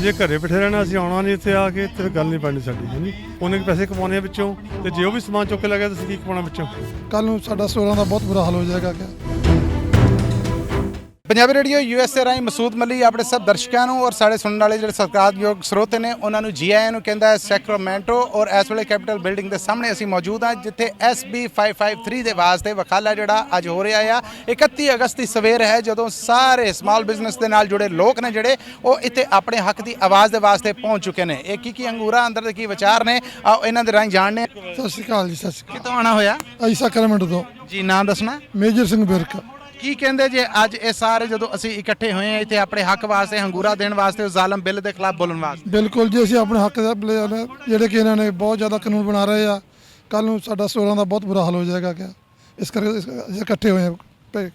ਜੇ ਘਰੇ ਬੈਠੇ ਰਹਿਣਾ, ਅਸੀਂ ਆਉਣਾ ਨਹੀਂ ਇੱਥੇ ਆ ਕੇ ਤੇ ਗੱਲ ਨਹੀਂ ਬਣਨੀ ਸਾਡੀ, ਹੈ ਨੀ। ਉਹਨੇ ਪੈਸੇ ਕਮਾਉਣੇ ਆ ਵਿੱਚੋਂ, ਤੇ ਜੇ ਉਹ ਵੀ ਸਮਾਨ ਚੁੱਕ ਕੇ ਲੈ ਗਿਆ ਤਾਂ ਅਸੀਂ ਕੀ ਕਮਾਉਣਾ ਵਿੱਚੋਂ। ਕੱਲ ਨੂੰ ਸਾਡਾ ਸਟੋਰਾਂ ਦਾ ਬਹੁਤ ਬੁਰਾ ਹਾਲ ਹੋ ਜਾਏਗਾ ਕਿ ਪੰਜਾਬੀ ਰੇਡੀਓ USA ਰਾਹੀਂ ਮਸੂਦ ਮੱਲੀ ਆਪਣੇ ਸਭ ਦਰਸ਼ਕਾਂ ਨੂੰ ਔਰ ਸਾਡੇ ਸੁਣਨ ਵਾਲੇ ਜਿਹੜੇ ਸਤਿਕਾਰਯੋਗ ਸਰੋਤੇ ਨੇ ਉਹਨਾਂ ਨੂੰ ਜੀ ਆਇਆਂ ਨੂੰ ਕਹਿੰਦਾ ਹੈ ਸੈਕਰਾਮੈਂਟੋ। ਔਰ ਇਸ ਵੇਲੇ ਕੈਪੀਟਲ ਬਿਲਡਿੰਗ ਦੇ ਸਾਹਮਣੇ ਅਸੀਂ ਮੌਜੂਦ ਹਾਂ, ਜਿੱਥੇ SB 553 ਦੇ ਵਾਸਤੇ ਵਕਾਲਾ ਜਿਹੜਾ ਅੱਜ ਹੋ ਰਿਹਾ ਆ। 31 ਅਗਸਤ ਦੀ ਸਵੇਰ ਹੈ ਜਦੋਂ ਸਾਰੇ ਸਮਾਲ ਬਿਜ਼ਨਸ ਦੇ ਨਾਲ ਜੁੜੇ ਲੋਕ ਨੇ ਜਿਹੜੇ ਉਹ ਇੱਥੇ ਆਪਣੇ ਹੱਕ ਦੀ ਆਵਾਜ਼ ਦੇ ਵਾਸਤੇ ਪਹੁੰਚ ਚੁੱਕੇ ਨੇ। ਇਹ ਕੀ ਅੰਗੂਰਾ ਅੰਦਰ ਦੇ ਕੀ ਵਿਚਾਰ ਨੇ, ਆਓ ਇਹਨਾਂ ਦੇ ਰਾਹੀਂ ਜਾਣਨੇ। ਸਤਿ ਸ਼੍ਰੀ ਅਕਾਲ ਜੀ। ਸਤਿ ਸ਼੍ਰੀ ਅਕਾਲ। ਕਿਤੋਂ ਆਣਾ ਹੋਇਆ ਅਸੀਂ ਸੈਕਰਾਮੈਂਟੋ ਤੋਂ ਜੀ? ਨਾਮ ਦੱਸਣਾ। ਮੇਜਰ ਸਿੰਘ ਬਿਰਕ। ਕੀ ਕਹਿੰਦੇ ਜੇ ਅੱਜ ਇਹ ਸਾਰੇ ਜਦੋਂ ਅਸੀਂ ਇਕੱਠੇ ਹੋਏ ਹਾਂ ਇੱਥੇ ਆਪਣੇ ਹੱਕ ਵਾਸਤੇ ਹੰਗੂਰਾ ਦੇਣ ਵਾਸਤੇ, ਉਸ ਜ਼ਾਲਮ ਬਿੱਲ ਦੇ ਖਿਲਾਫ ਬੋਲਣ ਵਾਸਤੇ? ਬਿਲਕੁਲ ਜੀ, ਅਸੀਂ ਆਪਣੇ ਹੱਕ ਦਾ ਜਿਹੜੇ ਕਿ ਇਹਨਾਂ ਨੇ ਬਹੁਤ ਜ਼ਿਆਦਾ ਕਾਨੂੰਨ ਬਣਾ ਰਹੇ ਆ, ਕੱਲ ਨੂੰ ਸਾਡਾ ਸਟੋਰਾਂ ਦਾ ਬਹੁਤ ਬੁਰਾ ਹਾਲ ਹੋ ਜਾਏਗਾ ਕਿ ਇਸ ਕਰਕੇ ਅਸੀਂ ਇਕੱਠੇ ਹੋਏ ਹਾਂ।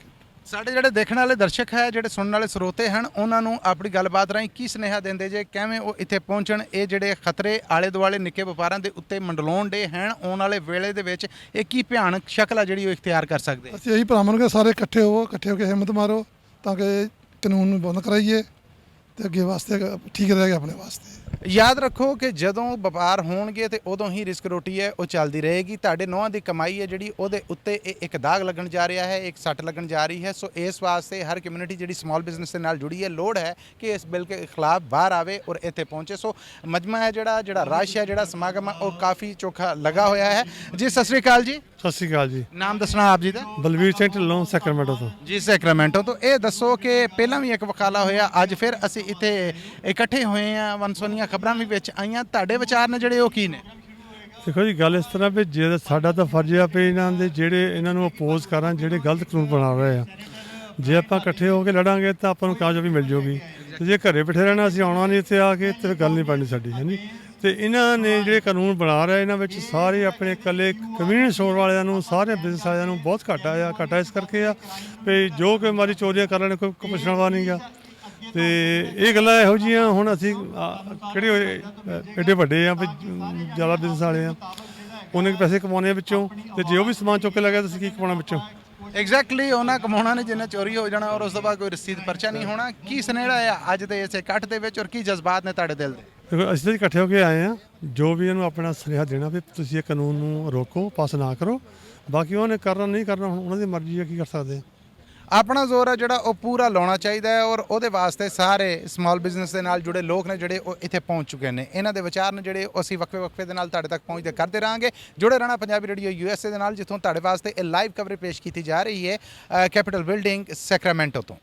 ਸਾਡੇ ਜਿਹੜੇ ਦੇਖਣ ਵਾਲੇ ਦਰਸ਼ਕ ਹੈ, ਜਿਹੜੇ ਸੁਣਨ ਵਾਲੇ ਸਰੋਤੇ ਹਨ, ਉਹਨਾਂ ਨੂੰ ਆਪਣੀ ਗੱਲਬਾਤ ਰਾਹੀਂ ਕੀ ਸੁਨੇਹਾ ਦਿੰਦੇ ਜੇ, ਕਿਵੇਂ ਉਹ ਇੱਥੇ ਪਹੁੰਚਣ? ਇਹ ਜਿਹੜੇ ਖਤਰੇ ਆਲੇ ਦੁਆਲੇ ਨਿੱਕੇ ਵਪਾਰਾਂ ਦੇ ਉੱਤੇ ਮੰਡਲਾਉਣ ਦੇ ਹਨ, ਆਉਣ ਵਾਲੇ ਵੇਲੇ ਦੇ ਵਿੱਚ ਇਹ ਕੀ ਭਿਆਨਕ ਸ਼ਕਲ ਆ ਜਿਹੜੀ ਉਹ ਇਖਤਿਆਰ ਕਰ ਸਕਦੇ? ਅਸੀਂ ਇਹੀ ਭਰਾਵਾਂਗੇ ਸਾਰੇ ਇਕੱਠੇ ਹੋ ਕੇ ਹਿੰਮਤ ਮਾਰੋ ਤਾਂ ਕਿ ਕਾਨੂੰਨ ਨੂੰ ਬੰਦ ਕਰਾਈਏ ਤੇ ਅੱਗੇ ਵਾਸਤੇ ਠੀਕ ਰਹੇਗਾ ਆਪਣੇ ਵਾਸਤੇ। ਯਾਦ ਰੱਖੋ ਕਿ ਜਦੋਂ ਵਪਾਰ ਹੋਣਗੇ ਤੇ ਉਦੋਂ ਹੀ ਰਿਸਕ ਰੋਟੀ ਹੈ ਉਹ ਚੱਲਦੀ ਰਹੇਗੀ। ਤੁਹਾਡੇ ਨੌਹਾਂ ਦੀ ਕਮਾਈ ਹੈ ਜਿਹੜੀ ਉਹਦੇ ਉੱਤੇ ਇਹ ਇੱਕ ਦਾਗ ਲੱਗਣ ਜਾ ਰਿਹਾ ਹੈ, ਇੱਕ ਸੱਟ ਲੱਗਣ ਜਾ ਰਹੀ ਹੈ। ਸੋ ਇਸ ਵਾਸਤੇ ਹਰ ਕਮਿਊਨਿਟੀ ਜਿਹੜੀ ਸਮਾਲ ਬਿਜ਼ਨਸ ਦੇ ਨਾਲ ਜੁੜੀ ਹੈ, ਲੋੜ ਹੈ ਕਿ ਇਸ ਬਿੱਲ ਦੇ ਖਿਲਾਫ ਬਾਹਰ ਆਵੇ ਔਰ ਇੱਥੇ ਪਹੁੰਚੇ। ਸੋ ਮਜਮਾ ਹੈ ਜਿਹੜਾ ਰਸ਼ ਹੈ, ਜਿਹੜਾ ਸਮਾਗਮ ਹੈ, ਉਹ ਕਾਫੀ ਚੋਖਾ ਲੱਗਾ ਹੋਇਆ ਹੈ ਜੀ। ਸਤਿ ਸ਼੍ਰੀ ਅਕਾਲ ਜੀ। ਸਤਿ ਸ਼੍ਰੀ ਅਕਾਲ ਜੀ। ਨਾਮ ਦੱਸਣਾ ਆਪ ਜੀ ਦਾ? ਬਲਵੀਰ ਸਿੰਘ ਢਿੱਲੋਂ, ਸੈਕਰਾਮੈਂਟੋ ਤੋਂ ਜੀ। ਸੈਕਰਾਮੈਂਟੋ ਤੋਂ। ਇਹ ਦੱਸੋ ਕਿ ਪਹਿਲਾਂ ਵੀ ਇੱਕ ਵਕਾਲਾ ਹੋਇਆ, ਅੱਜ ਫਿਰ ਅਸੀਂ ਇੱਥੇ ਇਕੱਠੇ ਹੋਏ ਹਾਂ, ਵੰਸਵੰਨੀਆਂ ਖਬਰਾਂ ਵੀ ਵਿੱਚ ਆਈਆਂ। ਤੁਹਾਡੇ ਵਿਚਾਰ ਨੇ ਜਿਹੜੇ ਉਹ ਕੀ ਨੇ? ਦੇਖੋ ਜੀ, ਗੱਲ ਇਸ ਤਰ੍ਹਾਂ ਵੀ ਜੇ ਸਾਡਾ ਤਾਂ ਫਰਜ਼ ਆ ਵੀ ਇਹਨਾਂ ਦੇ ਜਿਹੜੇ ਇਹਨਾਂ ਨੂੰ ਅਪੋਜ਼ ਕਰਾਂ, ਜਿਹੜੇ ਗਲਤ ਕਾਨੂੰਨ ਬਣਾ ਰਹੇ ਆ, ਜੇ ਆਪਾਂ ਇਕੱਠੇ ਹੋ ਕੇ ਲੜਾਂਗੇ ਤਾਂ ਆਪਾਂ ਨੂੰ ਕਾਮਯਾਬੀ ਮਿਲ ਜਾਊਗੀ। ਤੇ ਜੇ ਘਰੇ ਬੈਠੇ ਰਹਿਣਾ, ਅਸੀਂ ਆਉਣਾ ਨਹੀਂ ਇੱਥੇ ਆ ਕੇ ਤੇ ਗੱਲ ਨਹੀਂ ਬਣਨੀ ਸਾਡੀ, ਹੈ ਨੀ। ਤੇ ਇਹਨਾਂ ਨੇ ਜਿਹੜੇ ਕਾਨੂੰਨ ਬਣਾ ਰਹੇ, ਇਹਨਾਂ ਵਿੱਚ ਸਾਰੇ ਆਪਣੇ ਇਕੱਲੇ ਕਨਵੀਨੀਅੰਸ ਸਟੋਰ ਵਾਲਿਆਂ ਨੂੰ, ਸਾਰੇ ਬਿਜ਼ਨਸ ਵਾਲਿਆਂ ਨੂੰ ਬਹੁਤ ਘਾਟਾ ਇਸ ਕਰਕੇ ਆ ਵੀ ਜੋ ਕੋਈ ਮਾਰੀ ਚੋਰੀਆਂ ਕਰ ਲੈਣ, ਕੋਈ ਪੁੱਛਣ ਵਾਲਾ ਨਹੀਂ ਗਾ। ਤੇ ਇਹ ਗੱਲਾਂ ਇਹੋ ਜਿਹੀਆਂ, ਹੁਣ ਅਸੀਂ ਕਿਹੜੇ ਐਡੇ ਵੱਡੇ ਆ ਵੀ ਜ਼ਿਆਦਾ ਬਿਜ਼ਨਸ ਵਾਲੇ ਆ, ਉਹਨੇ ਪੈਸੇ ਕਮਾਉਣੇ ਆ ਵਿੱਚੋਂ, ਤੇ ਜੇ ਉਹ ਵੀ ਸਮਾਨ ਚੁੱਕ ਕੇ ਲੈ ਗਿਆ ਤਾਂ ਅਸੀਂ ਕੀ ਕਮਾਉਣਾ ਵਿੱਚੋਂ। ਐਗਜ਼ੈਕਟਲੀ ਉਹਨਾਂ ਕਮਾਉਣਾ ਨੇ ਜਿੰਨਾ ਚੋਰੀ ਹੋ ਜਾਣਾ ਔਰ ਉਸ ਤੋਂ ਬਾਅਦ ਕੋਈ ਰਸੀਦ ਪਰਚਾ ਨਹੀਂ ਹੋਣਾ। ਕੀ ਸੁਨੇਹਾ ਆ ਅੱਜ ਦੇ ਇਸ ਇਕੱਠ ਦੇ ਵਿੱਚ ਔਰ ਕੀ ਜਜ਼ਬਾਤ ਨੇ ਤੁਹਾਡੇ ਦਿਲ ਦੇ? ਦੇਖੋ, ਅਸੀਂ ਤਾਂ ਇਕੱਠੇ ਹੋ ਕੇ ਆਏ ਆ, ਜੋ ਵੀ ਇਹਨੂੰ ਆਪਣਾ ਸੁਨੇਹਾ ਦੇਣਾ ਵੀ ਤੁਸੀਂ ਇਹ ਕਾਨੂੰਨ ਨੂੰ ਰੋਕੋ, ਪਾਸ ਨਾ ਕਰੋ। ਬਾਕੀ ਉਹਨੇ ਕਰਨਾ ਨਹੀਂ ਕਰਨਾ, ਹੁਣ ਉਹਨਾਂ ਦੀ ਮਰਜ਼ੀ ਹੈ, ਕੀ ਕਰ ਸਕਦੇ। ਆਪਣਾ ਜ਼ੋਰ ਹੈ ਜਿਹੜਾ ਉਹ ਪੂਰਾ ਲਾਉਣਾ ਚਾਹੀਦਾ ਹੈ ਔਰ ਉਹਦੇ ਵਾਸਤੇ ਸਾਰੇ ਸਮਾਲ ਬਿਜ਼ਨਸ ਦੇ ਨਾਲ ਜੁੜੇ ਲੋਕ ਨੇ ਜਿਹੜੇ ਉਹ ਇੱਥੇ ਪਹੁੰਚ ਚੁੱਕੇ ਨੇ। ਇਹਨਾਂ ਦੇ ਵਿਚਾਰ ਨੇ ਜਿਹੜੇ ਅਸੀਂ ਵਕਫੇ ਦੇ ਨਾਲ ਤੁਹਾਡੇ ਤੱਕ ਪਹੁੰਚਦੇ ਕਰਦੇ ਰਹਾਂਗੇ। ਜੁੜੇ ਰਹਿਣਾ ਪੰਜਾਬੀ ਰੇਡੀਓ USA ਦੇ ਨਾਲ, ਜਿੱਥੋਂ ਤੁਹਾਡੇ ਵਾਸਤੇ ਇਹ ਲਾਈਵ ਕਵਰੇਜ ਪੇਸ਼ ਕੀਤੀ ਜਾ ਰਹੀ ਹੈ ਕੈਪੀਟਲ ਬਿਲਡਿੰਗ ਸੈਕਰਾਮੈਂਟੋ ਤੋਂ।